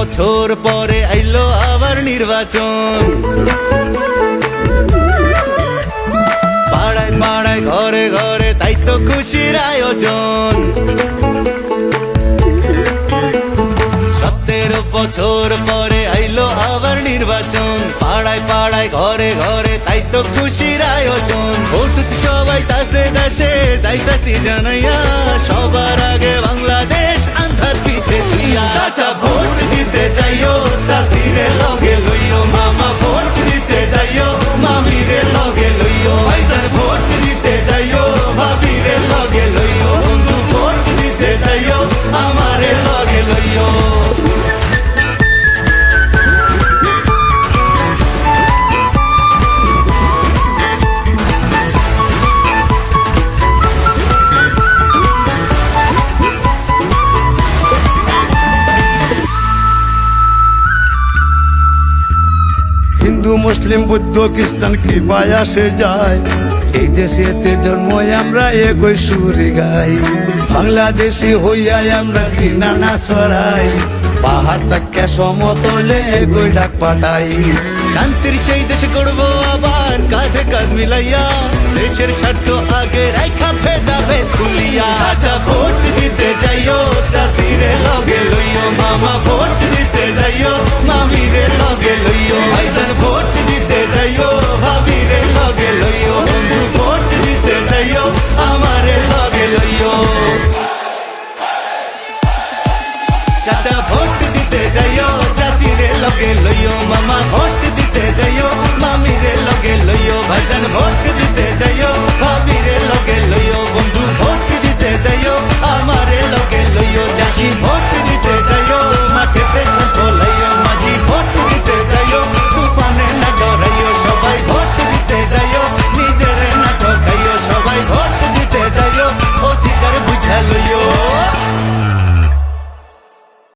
বছর পরে আইলো আবার নির্বাচন। পাড়ায় পাড়ায় ঘরে ঘরে তাই তো খুশির আয়োজন। 17 বছর পরে আইলো আবার নির্বাচন। পাড়ায় পাড়ায় ঘরে ঘরে তাই তো খুশির আয়োজন। ভোট সবাই তাসে দেশে যাইতাছি জানাইয়া, সবার আগে বাংলাদেশ আন্ধার পিছে তুইয়া। চাচা ভোট দিতে যাইও, চাচিরে লগে লইও, মামা ভোট দিতে যাইও, মামিরে লগে লইও। ভাইজান ভোট দিতে যাইও, ভাবিরে লগে লইও, বন্ধু ভোট দিতে যাইও, আমারে লগে লইও। হিন্দু মুসলিম বৌদ্ধ খ্রিস্টান কি ভাই আসে যায়, এই দেশেতে জন্ম আমরা একই সুরে গাই। বাংলাদেশি হইয়া আমরা কি নানা ছড়াই, পাহাড় থেকে সমতলে একই ডাক পাঠাই। শান্তির সেই দেশ গড়বো আবার কাঁধে কাঁধ মিলাইয়া, দেশের স্বার্থ আগে রাইখা ভেদাভেদ ভুলিয়া। চাচা ভোট দিতে যাইও, চাচিরে লগে লইও, মামা ভোট দিতে যাইও, মামিরে লগে লইও। ভাইজান ভোট